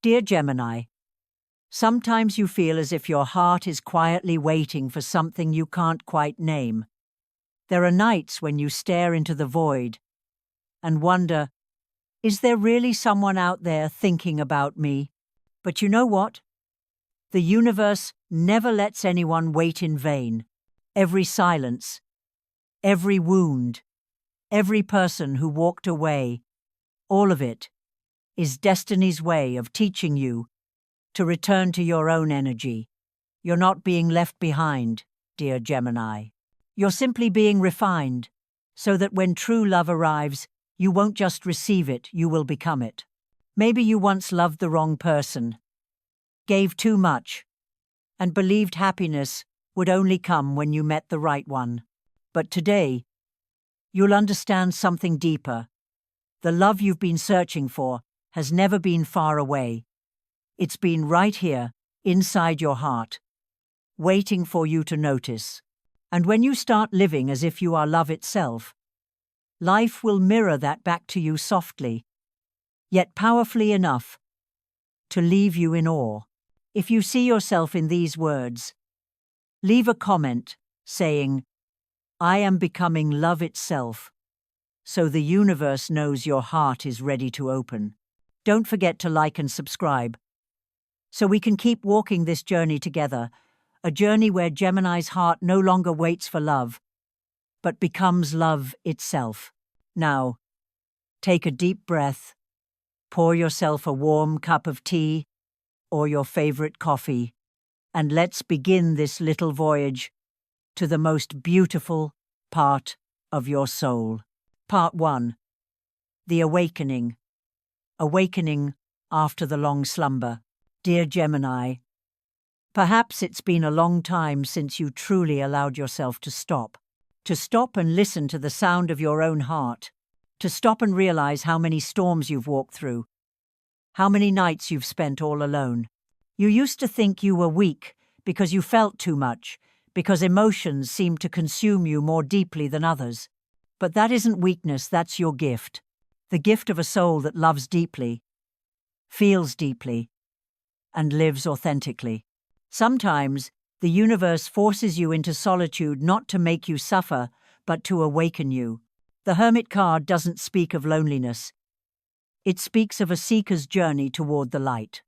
Dear Gemini, sometimes you feel as if your heart is quietly waiting for something you can't quite name. There are nights when you stare into the void and wonder, is there really someone out there thinking about me? But you know what? The universe never lets anyone wait in vain. Every silence, every wound, every person who walked away, all of it is destiny's way of teaching you to return to your own energy. You're not being left behind, dear Gemini. You're simply being refined, so that when true love arrives, you won't just receive it, you will become it. Maybe you once loved the wrong person, gave too much, and believed happiness would only come when you met the right one. But today, you'll understand something deeper. The love you've been searching for has never been far away. It's been right here, inside your heart, waiting for you to notice. And when you start living as if you are love itself, life will mirror that back to you softly, yet powerfully enough to leave you in awe. If you see yourself in these words, leave a comment saying, "I am becoming love itself," so the universe knows your heart is ready to open. Don't forget to like and subscribe, so we can keep walking this journey together, a journey where Gemini's heart no longer waits for love, but becomes love itself. Now, take a deep breath, pour yourself a warm cup of tea or your favorite coffee, and let's begin this little voyage to the most beautiful part of your soul. Part 1. The Awakening. Awakening after the long slumber. Dear Gemini, perhaps it's been a long time since you truly allowed yourself to stop and listen to the sound of your own heart, to stop and realize how many storms you've walked through, how many nights you've spent all alone. You used to think you were weak because you felt too much, because emotions seemed to consume you more deeply than others. But that isn't weakness, that's your gift. The gift of a soul that loves deeply, feels deeply, and lives authentically. Sometimes, the universe forces you into solitude not to make you suffer, but to awaken you. The Hermit card doesn't speak of loneliness. It speaks of a seeker's journey toward the light.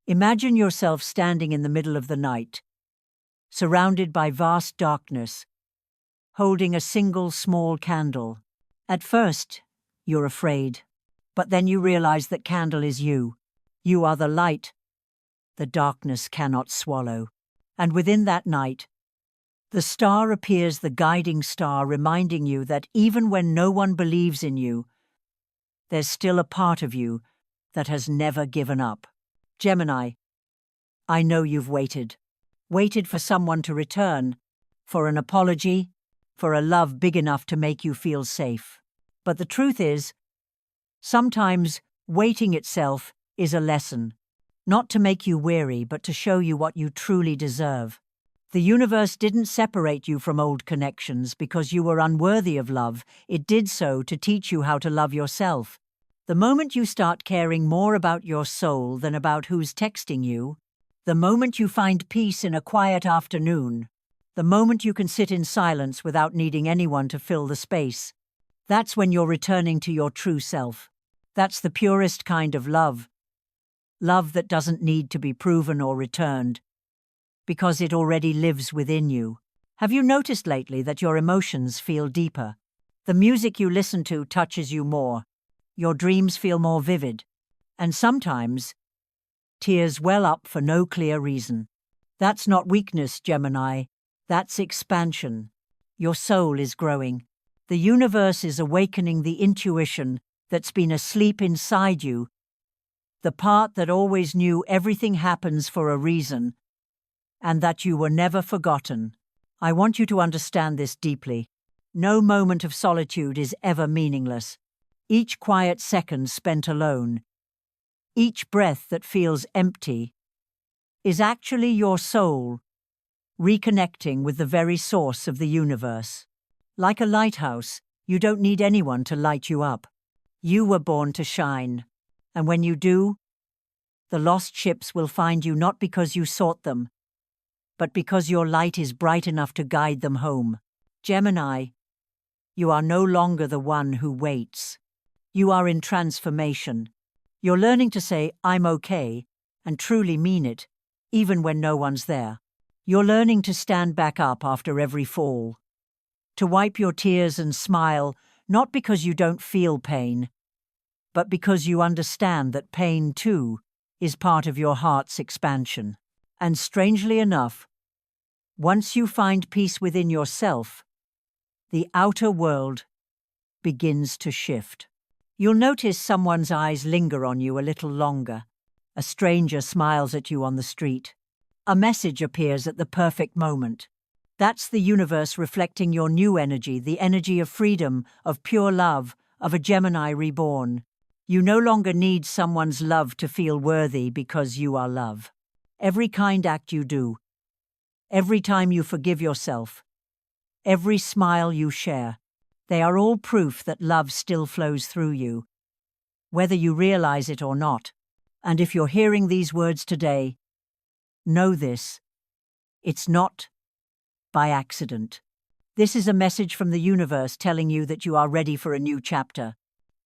Imagine yourself standing in the middle of the night, surrounded by vast darkness, holding a single small candle. At first, you're afraid, but then you realize that candle is you. You are the light the darkness cannot swallow. And within that night, the star appears, the guiding star, reminding you that even when no one believes in you, there's still a part of you that has never given up. Gemini, I know you've waited for someone to return, for an apology, for a love big enough to make you feel safe. But the truth is, sometimes waiting itself is a lesson, not to make you weary, but to show you what you truly deserve. The universe didn't separate you from old connections because you were unworthy of love. It did so to teach you how to love yourself. The moment you start caring more about your soul than about who's texting you, the moment you find peace in a quiet afternoon, the moment you can sit in silence without needing anyone to fill the space, that's when you're returning to your true self. That's the purest kind of love. Love that doesn't need to be proven or returned, because it already lives within you. Have you noticed lately that your emotions feel deeper? The music you listen to touches you more. Your dreams feel more vivid. And sometimes, tears well up for no clear reason. That's not weakness, Gemini. That's expansion. Your soul is growing. The universe is awakening the intuition that's been asleep inside you, the part that always knew everything happens for a reason, and that you were never forgotten. I want you to understand this deeply. No moment of solitude is ever meaningless. Each quiet second spent alone, each breath that feels empty, is actually your soul reconnecting with the very source of the universe. Like a lighthouse, you don't need anyone to light you up. You were born to shine, and when you do, The lost ships will find you not because you sought them, but because your light is bright enough to guide them home. Gemini, you are no longer the one who waits. You are in transformation. You're learning to say, "I'm okay," and truly mean it, even when no one's there. You're learning to stand back up after every fall, to wipe your tears and smile, not because you don't feel pain, but because you understand that pain, too, is part of your heart's expansion. And strangely enough, once you find peace within yourself, the outer world begins to shift. You'll notice someone's eyes linger on you a little longer. A stranger smiles at you on the street. A message appears at the perfect moment. That's the universe reflecting your new energy, the energy of freedom, of pure love, of a Gemini reborn. You no longer need someone's love to feel worthy because you are love. Every kind act you do, every time you forgive yourself, every smile you share, they are all proof that love still flows through you, whether you realize it or not. And if you're hearing these words today, know this: it's not by accident. This is a message from the universe telling you that you are ready for a new chapter.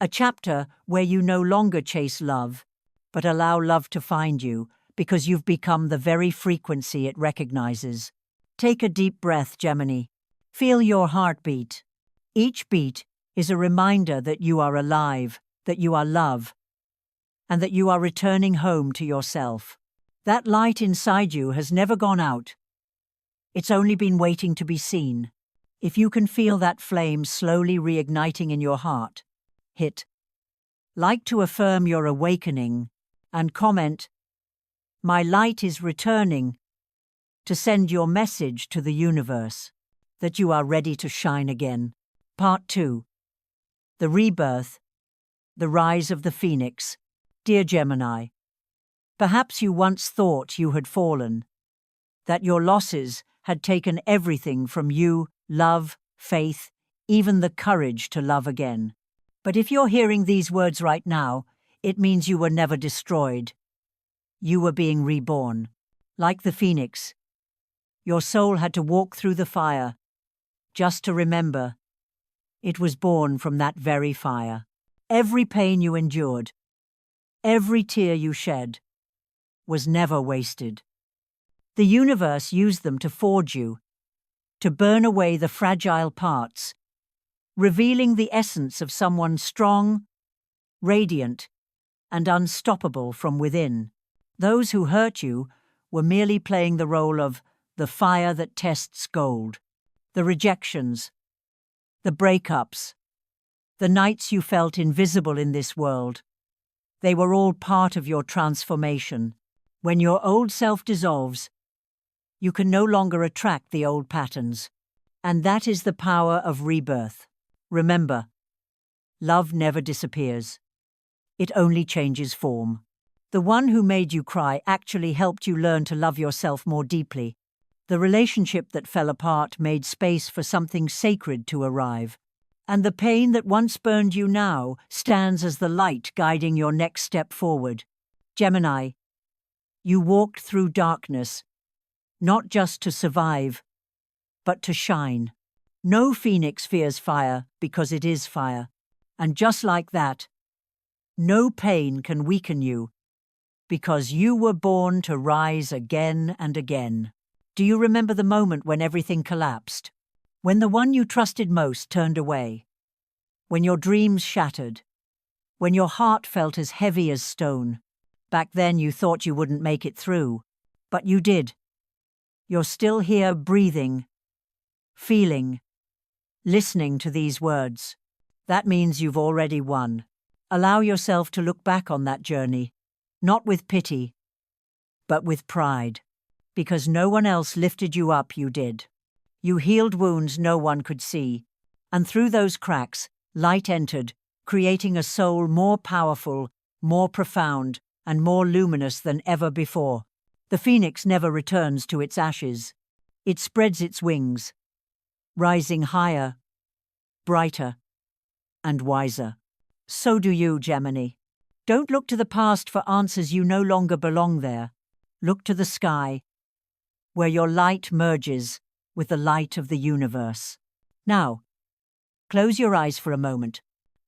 A chapter where you no longer chase love, but allow love to find you, because you've become the very frequency it recognizes. Take a deep breath, Gemini. Feel your heartbeat. Each beat is a reminder that you are alive, that you are love, and that you are returning home to yourself. That light inside you has never gone out. It's only been waiting to be seen. If you can feel that flame slowly reigniting in your heart, hit like to affirm your awakening and comment, "My light is returning," to send your message to the universe that you are ready to shine again. Part 2. The Rebirth, the Rise of the Phoenix. Dear Gemini, perhaps you once thought you had fallen, that your losses had taken everything from you: love, faith, even the courage to love again. But if you're hearing these words right now, it means you were never destroyed. You were being reborn. Like the phoenix, your soul had to walk through the fire, just to remember it was born from that very fire. Every pain you endured, every tear you shed, was never wasted. The universe used them to forge you, to burn away the fragile parts, revealing the essence of someone strong, radiant, and unstoppable from within. Those who hurt you were merely playing the role of the fire that tests gold. The rejections, the breakups, the nights you felt invisible in this world, they were all part of your transformation. When your old self dissolves, you can no longer attract the old patterns. And that is the power of rebirth. Remember, love never disappears. It only changes form. The one who made you cry actually helped you learn to love yourself more deeply. The relationship that fell apart made space for something sacred to arrive. And the pain that once burned you now stands as the light guiding your next step forward. Gemini, you walked through darkness, not just to survive, but to shine. No phoenix fears fire because it is fire. And just like that, no pain can weaken you because you were born to rise again and again. Do you remember the moment when everything collapsed? When the one you trusted most turned away? When your dreams shattered? When your heart felt as heavy as stone? Back then you thought you wouldn't make it through, but you did. You're still here, breathing, feeling, listening to these words. That means you've already won. Allow yourself to look back on that journey, not with pity, but with pride. Because no one else lifted you up, you did. You healed wounds no one could see, and through those cracks, light entered, creating a soul more powerful, more profound, and more luminous than ever before. The phoenix never returns to its ashes. It spreads its wings, rising higher, brighter, and wiser. So do you, Gemini. Don't look to the past for answers, you no longer belong there. Look to the sky, where your light merges with the light of the universe. Now, close your eyes for a moment.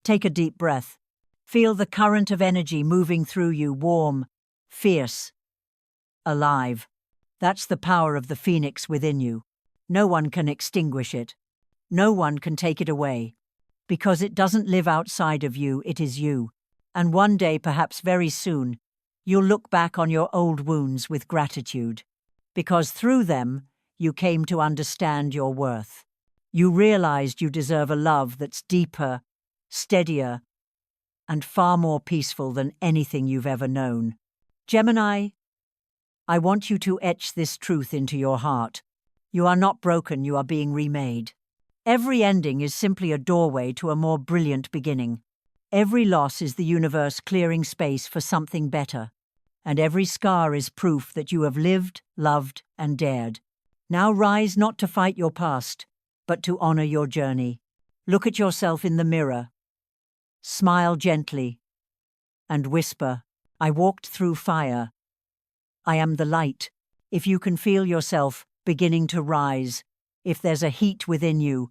Take a deep breath. Feel the current of energy moving through you, warm, fierce, alive. That's the power of the phoenix within you. No one can extinguish it. No one can take it away. Because it doesn't live outside of you, it is you. And one day, perhaps very soon, you'll look back on your old wounds with gratitude. Because through them, you came to understand your worth. You realized you deserve a love that's deeper, steadier, and far more peaceful than anything you've ever known. Gemini, I want you to etch this truth into your heart. You are not broken, you are being remade. Every ending is simply a doorway to a more brilliant beginning. Every loss is the universe clearing space for something better. And every scar is proof that you have lived, loved, and dared. Now rise not to fight your past, but to honor your journey. Look at yourself in the mirror. Smile gently and whisper, I walked through fire. I am the light. If you can feel yourself beginning to rise, if there's a heat within you,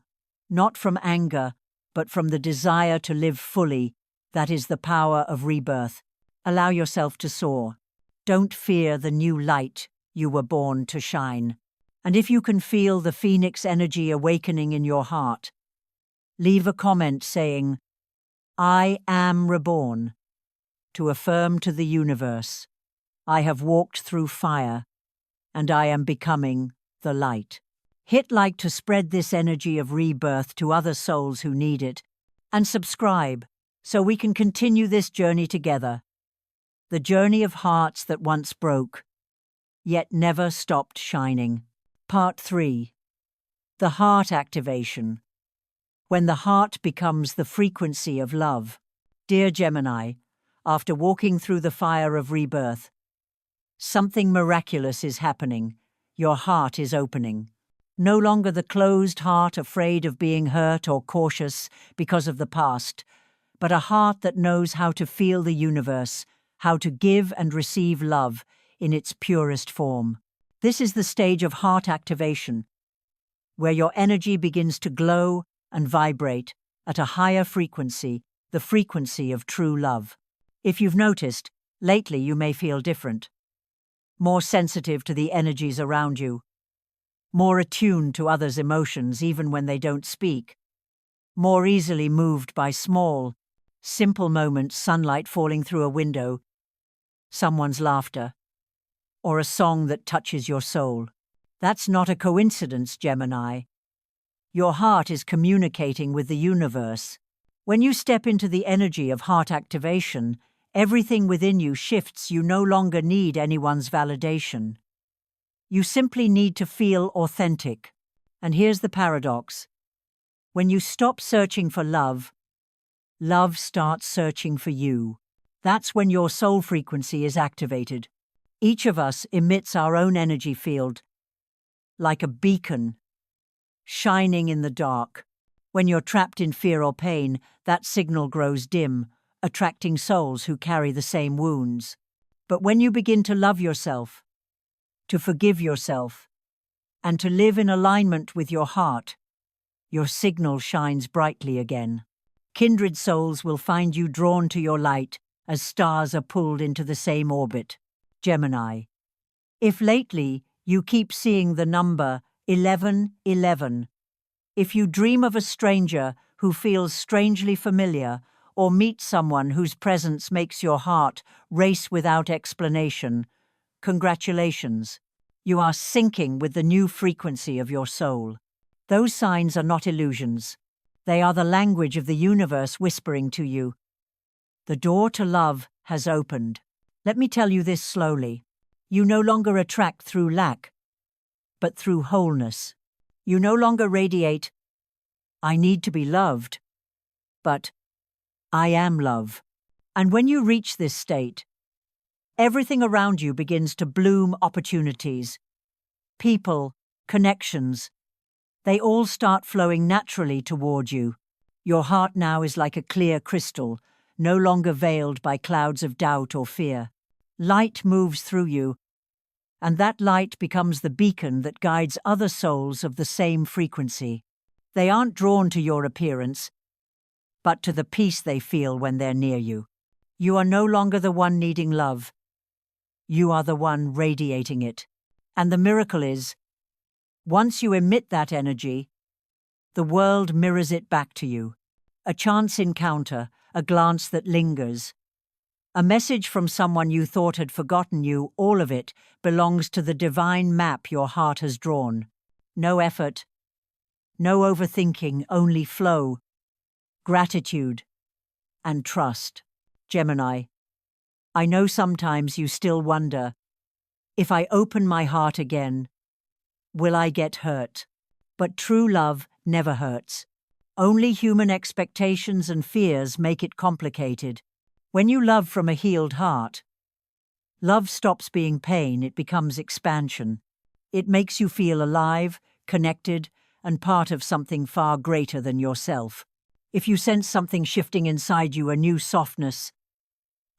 not from anger, but from the desire to live fully, that is the power of rebirth. Allow yourself to soar. Don't fear the new light you were born to shine. And if you can feel the phoenix energy awakening in your heart, leave a comment saying, I am reborn, to affirm to the universe, I have walked through fire, and I am becoming the light. Hit like to spread this energy of rebirth to other souls who need it, and subscribe so we can continue this journey together. The journey of hearts that once broke, yet never stopped shining. Part 3. The Heart Activation. When the heart becomes the frequency of love. Dear Gemini, after walking through the fire of rebirth, something miraculous is happening. Your heart is opening. No longer the closed heart afraid of being hurt or cautious because of the past, but a heart that knows how to feel the universe, how to give and receive love in its purest form. This is the stage of heart activation, where your energy begins to glow and vibrate at a higher frequency, the frequency of true love. If you've noticed, lately you may feel different, more sensitive to the energies around you, more attuned to others' emotions even when they don't speak, more easily moved by small, simple moments, sunlight falling through a window, someone's laughter, or a song that touches your soul. That's not a coincidence, Gemini. Your heart is communicating with the universe. When you step into the energy of heart activation, everything within you shifts. You no longer need anyone's validation. You simply need to feel authentic. And here's the paradox. When you stop searching for love, love starts searching for you. That's when your soul frequency is activated. Each of us emits our own energy field, like a beacon, shining in the dark. When you're trapped in fear or pain, that signal grows dim, attracting souls who carry the same wounds. But when you begin to love yourself, to forgive yourself, and to live in alignment with your heart, your signal shines brightly again. Kindred souls will find you drawn to your light as stars are pulled into the same orbit. Gemini. If lately you keep seeing the number 1111, if you dream of a stranger who feels strangely familiar, or meet someone whose presence makes your heart race without explanation, congratulations. You are syncing with the new frequency of your soul. Those signs are not illusions. They are the language of the universe whispering to you. The door to love has opened. Let me tell you this slowly. You no longer attract through lack, but through wholeness. You no longer radiate, I need to be loved, but I am love. And when you reach this state, everything around you begins to bloom opportunities. People, connections, they all start flowing naturally toward you. Your heart now is like a clear crystal, no longer veiled by clouds of doubt or fear. Light moves through you, and that light becomes the beacon that guides other souls of the same frequency. They aren't drawn to your appearance, but to the peace they feel when they're near you. You are no longer the one needing love. You are the one radiating it. And the miracle is, once you emit that energy, the world mirrors it back to you. A chance encounter, a glance that lingers, a message from someone you thought had forgotten you, all of it belongs to the divine map your heart has drawn. No effort, no overthinking, only flow, gratitude, and trust. Gemini, I know sometimes you still wonder, if I open my heart again, will I get hurt? But true love never hurts. Only human expectations and fears make it complicated. When you love from a healed heart, love stops being pain, it becomes expansion. It makes you feel alive, connected, and part of something far greater than yourself. If you sense something shifting inside you, a new softness,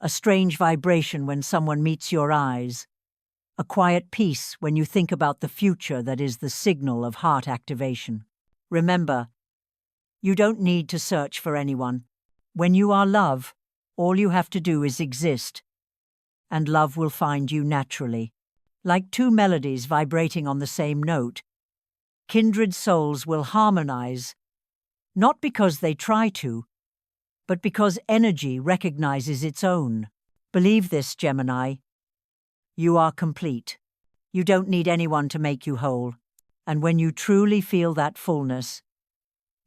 a strange vibration when someone meets your eyes, a quiet peace when you think about the future that is the signal of heart activation. Remember, you don't need to search for anyone. When you are love, all you have to do is exist, and love will find you naturally. Like two melodies vibrating on the same note, kindred souls will harmonize, not because they try to, but because energy recognizes its own. Believe this, Gemini. You are complete. You don't need anyone to make you whole. And when you truly feel that fullness,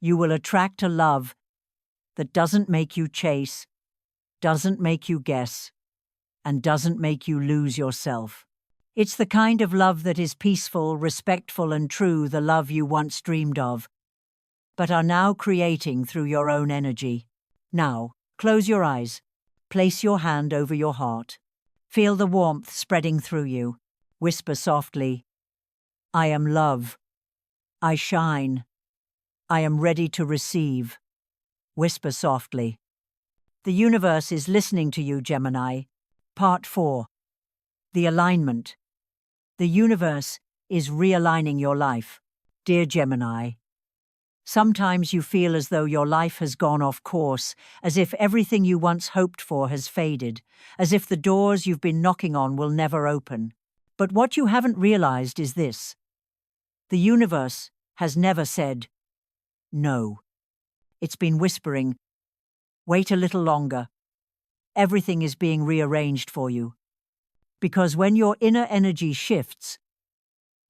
you will attract a love that doesn't make you chase, doesn't make you guess, and doesn't make you lose yourself. It's the kind of love that is peaceful, respectful, and true, the love you once dreamed of, but are now creating through your own energy. Now, close your eyes. Place your hand over your heart. Feel the warmth spreading through you. Whisper softly, I am love. I shine. I am ready to receive. Whisper softly. The universe is listening to you, Gemini. Part 4. The alignment. The universe is realigning your life. Dear Gemini, sometimes you feel as though your life has gone off course, as if everything you once hoped for has faded, as if the doors you've been knocking on will never open. But what you haven't realized is this. The universe has never said no. It's been whispering, wait a little longer. Everything is being rearranged for you. Because when your inner energy shifts,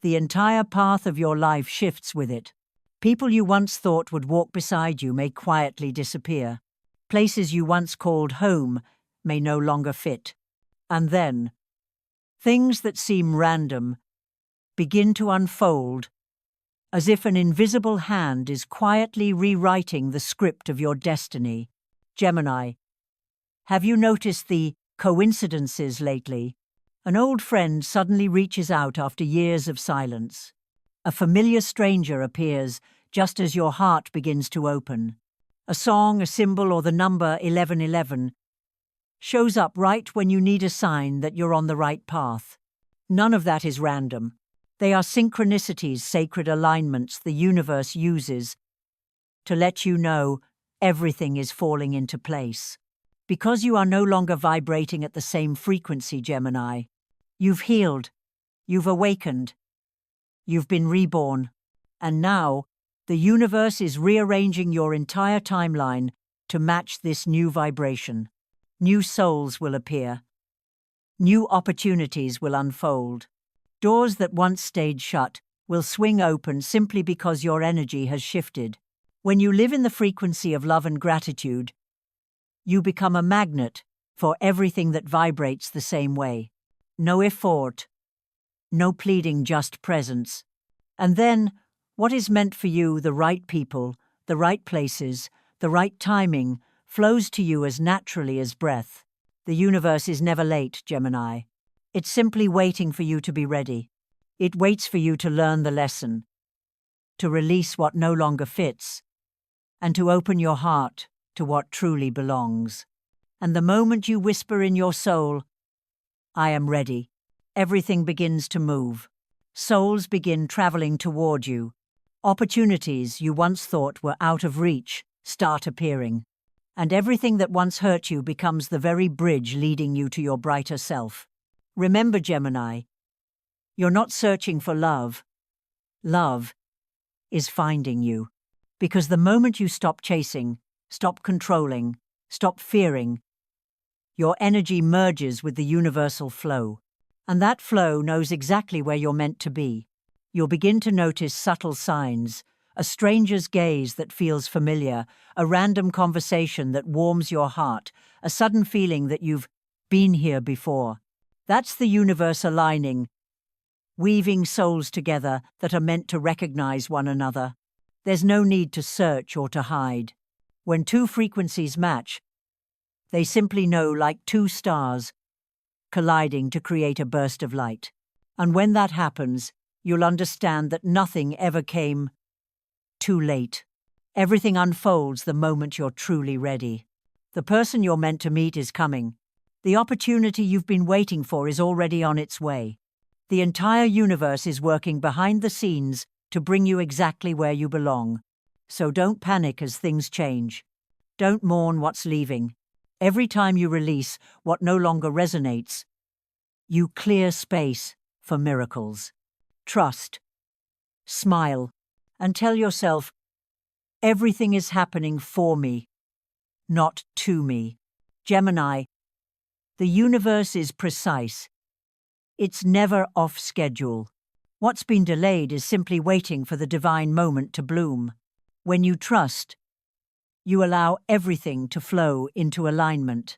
the entire path of your life shifts with it. People you once thought would walk beside you may quietly disappear. Places you once called home may no longer fit. And then, things that seem random begin to unfold, as if an invisible hand is quietly rewriting the script of your destiny. Gemini, have you noticed the coincidences lately? An old friend suddenly reaches out after years of silence. A familiar stranger appears just as your heart begins to open. A song, a symbol, or the number 1111 shows up right when you need a sign that you're on the right path. None of that is random. They are synchronicities, sacred alignments the universe uses to let you know everything is falling into place. Because you are no longer vibrating at the same frequency, Gemini, you've healed, you've awakened, you've been reborn, and now the universe is rearranging your entire timeline to match this new vibration. New souls will appear. New opportunities will unfold. Doors that once stayed shut will swing open simply because your energy has shifted. When you live in the frequency of love and gratitude, you become a magnet for everything that vibrates the same way. No effort, no pleading, just presence. And then, what is meant for you, the right people, the right places, the right timing, flows to you as naturally as breath. The universe is never late, Gemini. It's simply waiting for you to be ready. It waits for you to learn the lesson, to release what no longer fits, and to open your heart to what truly belongs. And the moment you whisper in your soul, "I am ready," everything begins to move. Souls begin traveling toward you. Opportunities you once thought were out of reach start appearing. And everything that once hurt you becomes the very bridge leading you to your brighter self. Remember, Gemini, you're not searching for love. Love is finding you. Because the moment you stop chasing, stop controlling, stop fearing, your energy merges with the universal flow. And that flow knows exactly where you're meant to be. You'll begin to notice subtle signs, a stranger's gaze that feels familiar, a random conversation that warms your heart, a sudden feeling that you've been here before. That's the universe aligning, weaving souls together that are meant to recognize one another. There's no need to search or to hide. When two frequencies match, they simply know, like two stars colliding to create a burst of light. And when that happens, you'll understand that nothing ever came too late. Everything unfolds the moment you're truly ready. The person you're meant to meet is coming. The opportunity you've been waiting for is already on its way. The entire universe is working behind the scenes to bring you exactly where you belong. So don't panic as things change. Don't mourn what's leaving. Every time you release what no longer resonates, you clear space for miracles. Trust, smile, and tell yourself, everything is happening for me, not to me. Gemini, the universe is precise. It's never off schedule. What's been delayed is simply waiting for the divine moment to bloom. When you trust, you allow everything to flow into alignment.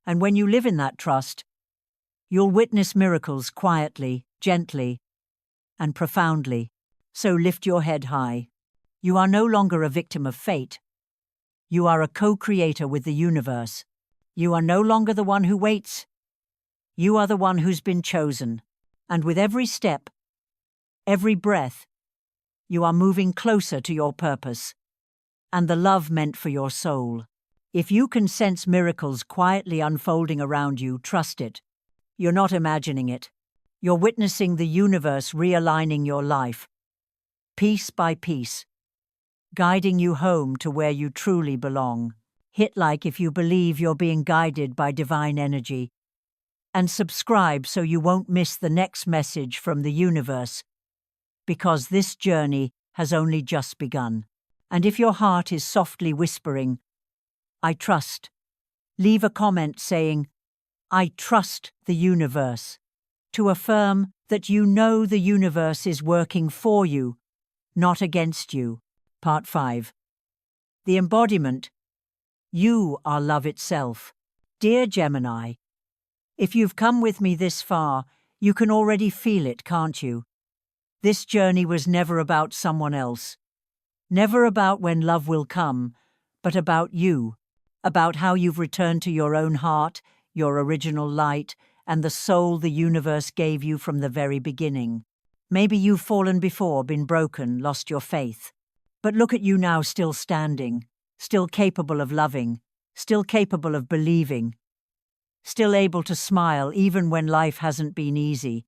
And when you live in that trust, you'll witness miracles quietly, gently, and profoundly. So lift your head high. You are no longer a victim of fate. You are a co-creator with the universe. You are no longer the one who waits. You are the one who's been chosen. And with every step, every breath, you are moving closer to your purpose and the love meant for your soul. If you can sense miracles quietly unfolding around you, trust it. You're not imagining it. You're witnessing the universe realigning your life, piece by piece, guiding you home to where you truly belong. Hit like if you believe you're being guided by divine energy, and subscribe so you won't miss the next message from the universe, because this journey has only just begun. And if your heart is softly whispering, "I trust," leave a comment saying, "I trust the universe," to affirm that you know the universe is working for you, not against you. Part 5. The embodiment. You are love itself. Dear Gemini, if you've come with me this far, you can already feel it, can't you? This journey was never about someone else. Never about when love will come, but about you, about how you've returned to your own heart, your original light, and the soul the universe gave you from the very beginning. Maybe you've fallen before, been broken, lost your faith. But look at you now, still standing, still capable of loving, still capable of believing, still able to smile even when life hasn't been easy.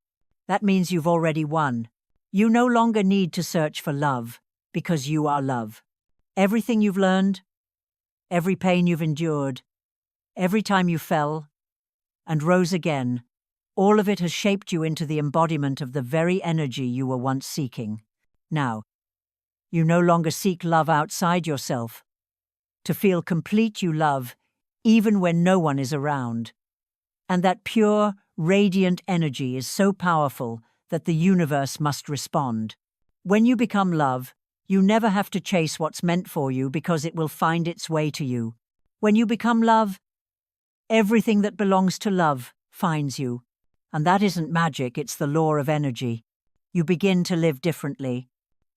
That means you've already won. You no longer need to search for love, because you are love. Everything you've learned, every pain you've endured, every time you fell and rose again, all of it has shaped you into the embodiment of the very energy you were once seeking. Now, you no longer seek love outside yourself. To feel complete, you love, even when no one is around. And that pure, radiant energy is so powerful that the universe must respond. When you become love, you never have to chase what's meant for you because it will find its way to you. When you become love, everything that belongs to love finds you. And that isn't magic, it's the law of energy. You begin to live differently.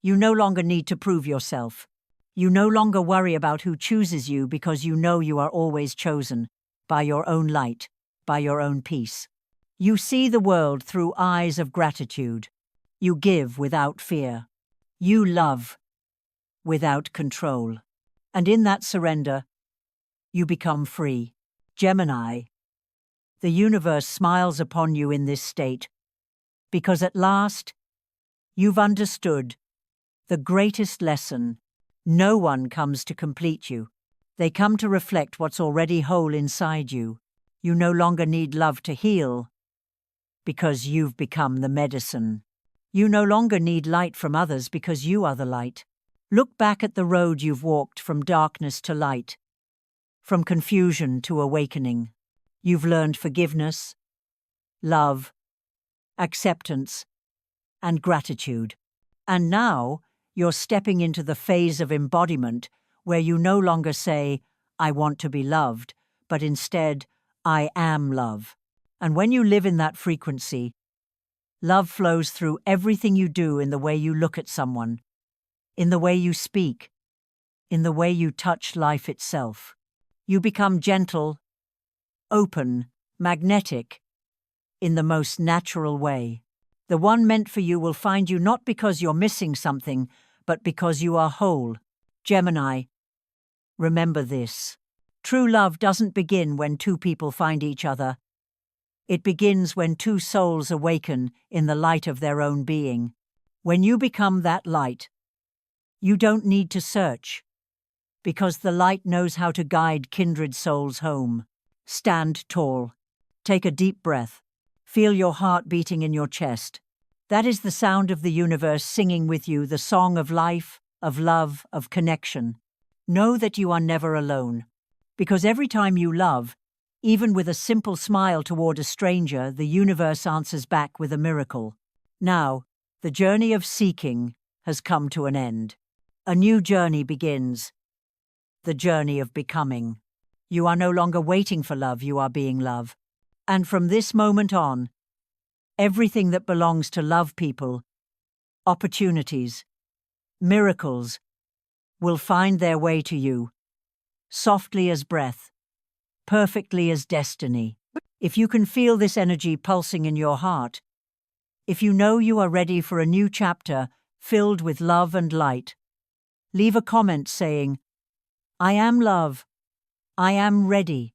You no longer need to prove yourself. You no longer worry about who chooses you because you know you are always chosen by your own light, by your own peace. You see the world through eyes of gratitude. You give without fear. You love without control. And in that surrender, you become free. Gemini, the universe smiles upon you in this state, because at last you've understood the greatest lesson. No one comes to complete you. They come to reflect what's already whole inside you. You no longer need love to heal, because you've become the medicine. You no longer need light from others because you are the light. Look back at the road you've walked from darkness to light, from confusion to awakening. You've learned forgiveness, love, acceptance, and gratitude. And now you're stepping into the phase of embodiment where you no longer say, I want to be loved, but instead, I am love. And when you live in that frequency, love flows through everything you do, in the way you look at someone, in the way you speak, in the way you touch life itself. You become gentle, open, magnetic, in the most natural way. The one meant for you will find you not because you're missing something, but because you are whole. Gemini, remember this. True love doesn't begin when two people find each other. It begins when two souls awaken in the light of their own being. When you become that light, you don't need to search, because the light knows how to guide kindred souls home. Stand tall. Take a deep breath. Feel your heart beating in your chest. That is the sound of the universe singing with you the song of life, of love, of connection. Know that you are never alone, because every time you love, even with a simple smile toward a stranger, the universe answers back with a miracle. Now, the journey of seeking has come to an end. A new journey begins. The journey of becoming. You are no longer waiting for love, you are being love. And from this moment on, everything that belongs to love people, opportunities, miracles, will find their way to you, softly as breath, perfectly as destiny. If you can feel this energy pulsing in your heart, if you know you are ready for a new chapter filled with love and light, leave a comment saying, I am love. I am ready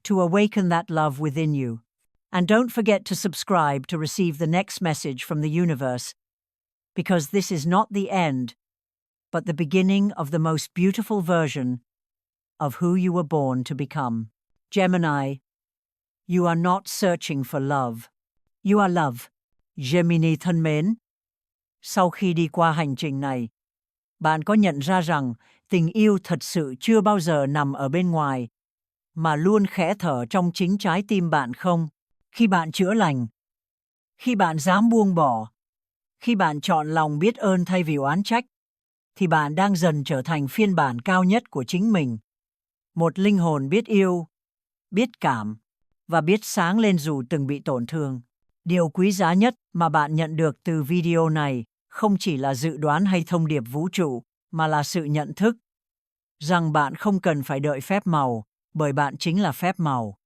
to awaken that love within you. And don't forget to subscribe to receive the next message from the universe, because this is not the end, but the beginning of the most beautiful version of who you were born to become. Gemini, you are not searching for love. You are love. Gemini thân mến, sau khi đi qua hành trình này, bạn có nhận ra rằng tình yêu thật sự chưa bao giờ nằm ở bên ngoài, mà luôn khẽ thở trong chính trái tim bạn không? Khi bạn chữa lành, khi bạn dám buông bỏ, khi bạn chọn lòng biết ơn thay vì oán trách, thì bạn đang dần trở thành phiên bản cao nhất của chính mình. Một linh hồn biết yêu, biết cảm và biết sáng lên dù từng bị tổn thương. Điều quý giá nhất mà bạn nhận được từ video này không chỉ là dự đoán hay thông điệp vũ trụ, mà là sự nhận thức rằng bạn không cần phải đợi phép màu, bởi bạn chính là phép màu.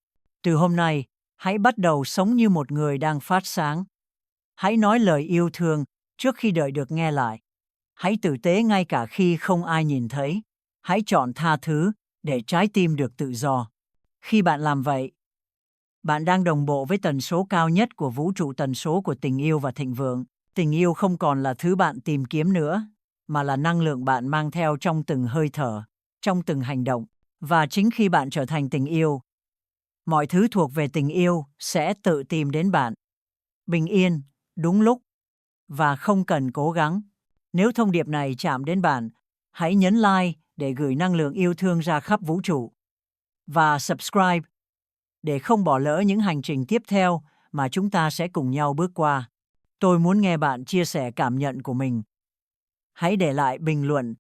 Từ hôm nay, hãy bắt đầu sống như một người đang phát sáng. Hãy nói lời yêu thương trước khi đợi được nghe lại. Hãy tử tế ngay cả khi không ai nhìn thấy. Hãy chọn tha thứ để trái tim được tự do. Khi bạn làm vậy, bạn đang đồng bộ với tần số cao nhất của vũ trụ, tần số của tình yêu và thịnh vượng. Tình yêu không còn là thứ bạn tìm kiếm nữa, mà là năng lượng bạn mang theo trong từng hơi thở, trong từng hành động. Và chính khi bạn trở thành tình yêu, mọi thứ thuộc về tình yêu sẽ tự tìm đến bạn. Bình yên, đúng lúc, và không cần cố gắng. Nếu thông điệp này chạm đến bạn, hãy nhấn like để gửi năng lượng yêu thương ra khắp vũ trụ. Và subscribe để không bỏ lỡ những hành trình tiếp theo mà chúng ta sẽ cùng nhau bước qua. Tôi muốn nghe bạn chia sẻ cảm nhận của mình. Hãy để lại bình luận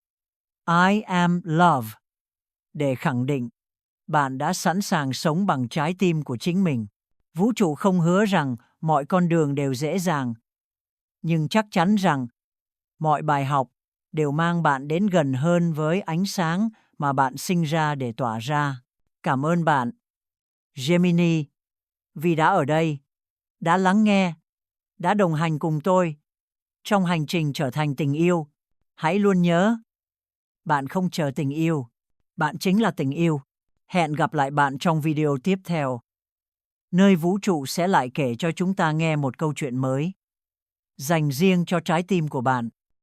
I am love để khẳng định bạn đã sẵn sàng sống bằng trái tim của chính mình. Vũ trụ không hứa rằng mọi con đường đều dễ dàng, nhưng chắc chắn rằng mọi bài học đều mang bạn đến gần hơn với ánh sáng mà bạn sinh ra để tỏa ra. Cảm ơn bạn, Gemini, vì đã ở đây, đã lắng nghe, đã đồng hành cùng tôi trong hành trình trở thành tình yêu. Hãy luôn nhớ, bạn không chờ tình yêu, bạn chính là tình yêu. Hẹn gặp lại bạn trong video tiếp theo, nơi vũ trụ sẽ lại kể cho chúng ta nghe một câu chuyện mới, dành riêng cho trái tim của bạn.